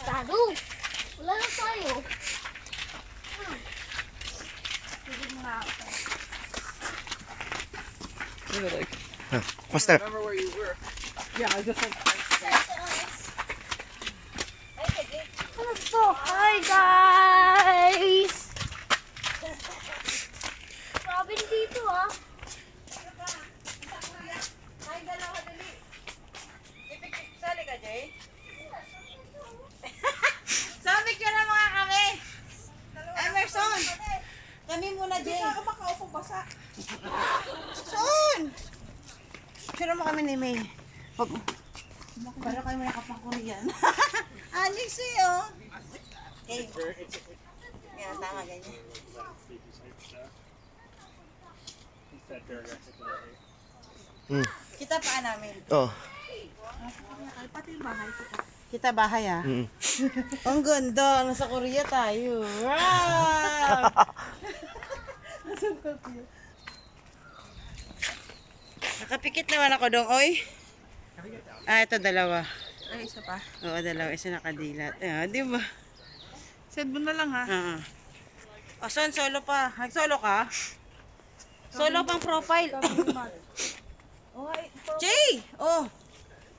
Dado. Wala na tayo. Faster. Remember where you were. Yeah, I just Hi guys! Robin dito ah. Ay, dalawa dali. Sali ka, Jay? Sabi ka na mga kami. Emerson. Kami muna, Jay. Hindi ako makaupong basa. Saan? Sino mo kami ni May? Para kayo may kapang-Korean. Anik sa'yo. Okay. Yan, tama ganyan. Kita pa namin. Oh. Pati yung bahay. Kita bahay ah. Ang ganda. Nasa Korea tayo. Wow! Nakapikit naman ako dong, oy. Ah, ito dalawa. Ay, isa pa. Oo, dalawa. Isa nakadilat. Ah, di ba? Send mo na lang ha. O, son, solo pa. Nag-solo ka? Solo pang profile. Jay! Oh!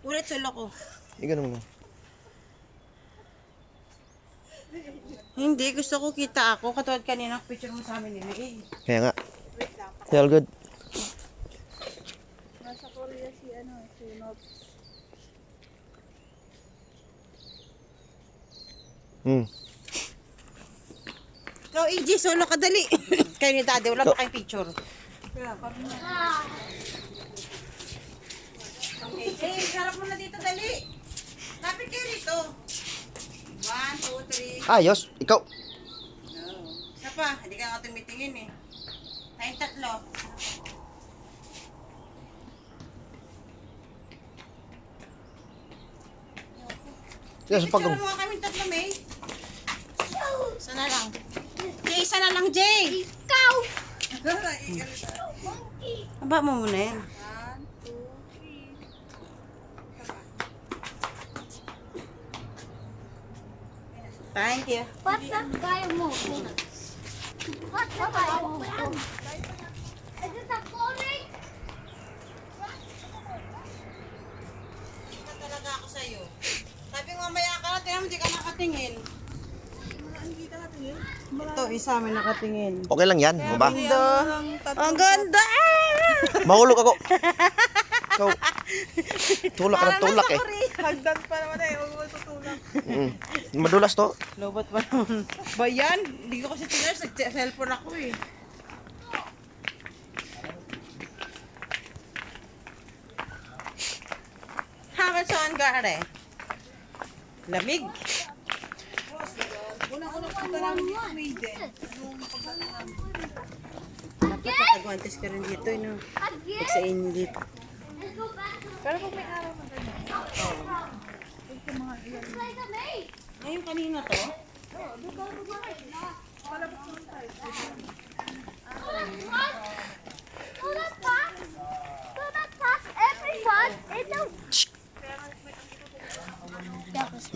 Ulit solo ko. Igan mo lang. Hindi, gusto ko kita ako. Katulad kanina, picture mo sa amin nila eh. Kaya nga. It's all good. Nasa Korea si Nob. Ikaw, EJ, solo ka dali. Kayo ni Daddy, wala pa kayong picture. Okay, harap mo na dito, dali. Lapit kayo dito. 1, 2, 3. Ayos. Ikaw. No. Isa pa, hindi ka nga tumitingin eh. Tayong tatlo. Yes, pag Picture mo kami tatlo, May. Isa na lang. Jay, isa na lang, Jay. Ikaw! Aba mo muna yan. 1, 2, 3. Thank you. What's that guy moving? What's that guy moving? Is it a calling? Hindi talaga ako sa'yo. Sabi nga mamaya ka na, tinan mo, hindi ka nakatingin. Ito, isa may nakatingin. okay lang yan. Mo ba? Ganda. Ang ganda! Mahulog ako. Ikaw. Tulak ka ng tulak eh. Hagdan pa naman eh. Huwag mo tutulak. Madulas to. Lobat pa naman. Ba yan? Hindi ko kasi tinars. Nag-cellphone ako eh. Haman saan gare? Lamig. Unang-unang punta namin dito, Maiden. Dapat nakagwantes ka rin dito, no? Pag sa init. Pero kung may araw na ganyan. Ngayon kanina to?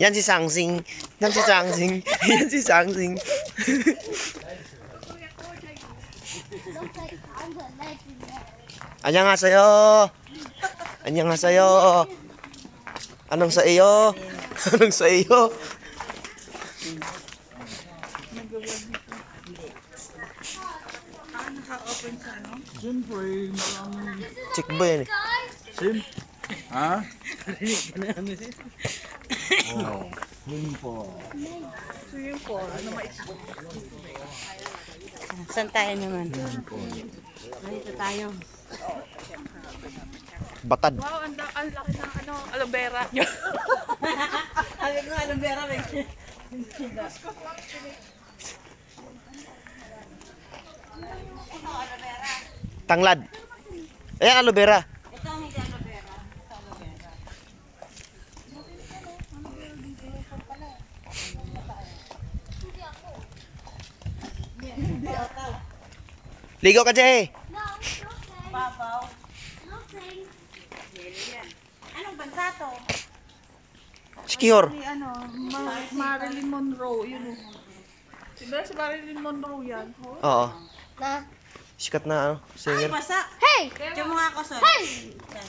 Yan si Sangsing. Yan si Sangsing. Yan si Sangsing. 안녕하세요. 안녕하세요. Anong sa iyo? Anong sa iyo? Naka-open sa ano? Siyempre, maraming... Chick ba yan eh? Ha? Oh, yun po. Swimming pool. Ano ma-expo? Saan tayo naman? Dito tayo. Batad. Wow, ang laki ng aloe vera. Sabi ko nga, Vera, may... Tanglad. Ayan, aloe vera. Ito ang hindi aloe vera. Ito aloe vera. Ligo ka, Jay. Babaw. Anong bansa to? Sikihor. Si Marilyn Monroe, yun o. Diba si Marilyn Monroe yan? Oo. Na. Sikat na ano, Ay, singer. basa. Hey! Picture mo nga ako, Son. Hey!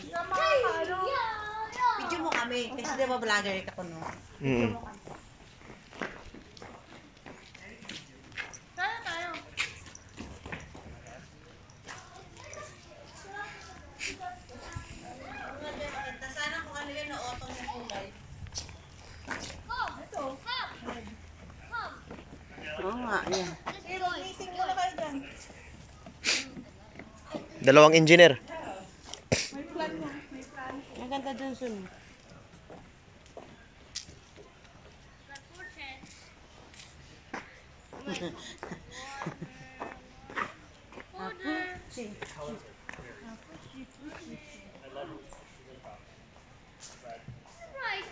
Ano? Picture mo kami. Kasi di ba vlogger ka ko, no? Mm. Tayo tayo. Sana kung ano yun, na-auto mo kulay. Oo nga, yan. Dalawang engineer. Ang ganda dun, Son. Right.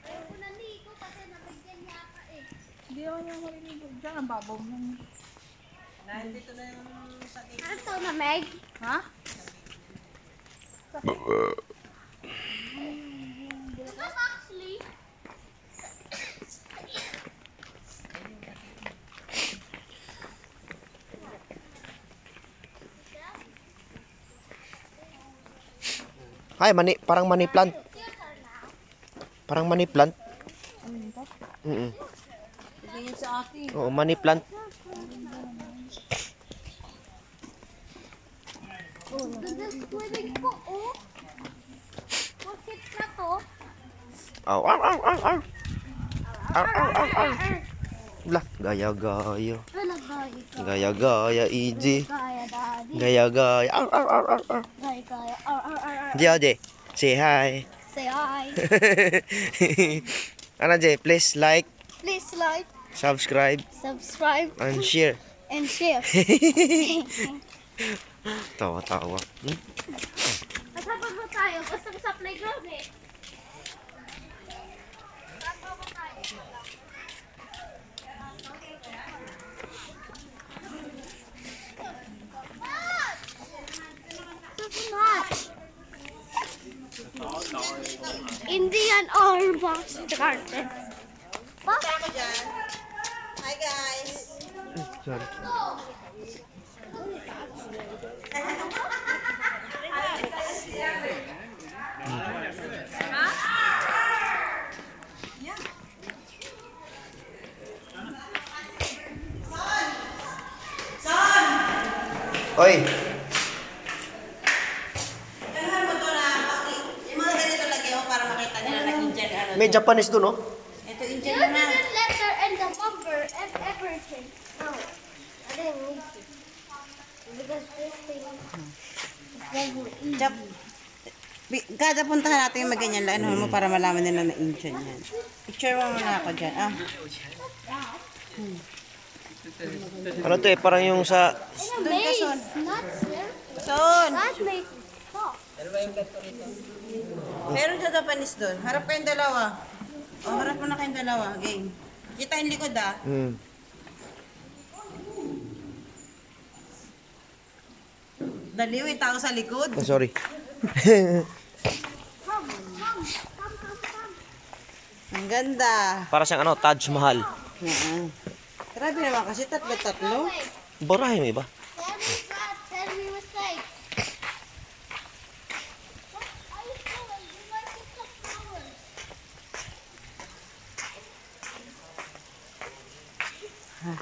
Ayaw ko naligo kasi nabigyan niya ako eh. Hindi ako naman marinig. Diyan ang babaw mo. Nandito na yung sa Ano to na, Meg? Ha? This is actually... Ay, parang money plant. Parang money plant. Mm. Ganyan sa akin. Oo, money plant. Ganda swimming po, oh. Bakit na to? Aw, aw, aw, aw, aw. Aw, aw, aw, aw. Lah, gaya-gaya. Wala gaya ka. Gaya-gaya, EJ. Gaya, daddy. Gaya-gaya. Aw, aw, aw, aw, aw. Gaya, gaya. Jade, say hi. Say hi. Ano, Jay? Please like, Please like, subscribe, subscribe, and share. and share. Tawa-tawa. Masabag mo tayo. Gusto mo sa playground eh. Masabag mo tayo. Indian or box garden. Box? Ako dyan. Hi, guys. Sorry. Oy, Kailangan mo ito na, yung mga ganito lagi ako para makita nila na Indian ano. may Japanese dun, oh. Ito You Indian did na. the letter and the number and everything. No, I didn't need to. Because this thing doesn't eat. Jap. Kada puntahan natin yung maganyan lang, ano mo para malaman nila na Indian yan. Picture mo muna ako dyan. Ah. Ano to eh, parang yung sa... In a maze, not here. Son! That makes stop. Meron sa Japanese doon. Harap kayong dalawa. O, harap mo na kayong dalawa. Game. Kita yung likod ah. Hmm. Daliw, yung tao sa likod. Oh, sorry. Ang ganda. Para siyang ano, Taj Mahal. Grabe naman kasi tatlo-tatlo. Barahe may iba. Tell me that. Tell me mistakes. What are you doing? You might pick up flowers.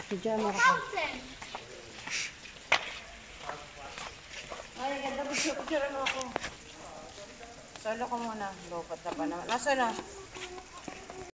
Tudyan mo ako. Fountain. Ay, ganda. Picture mo ako. Solo ko muna. Lopat na pa naman. Nasaan na?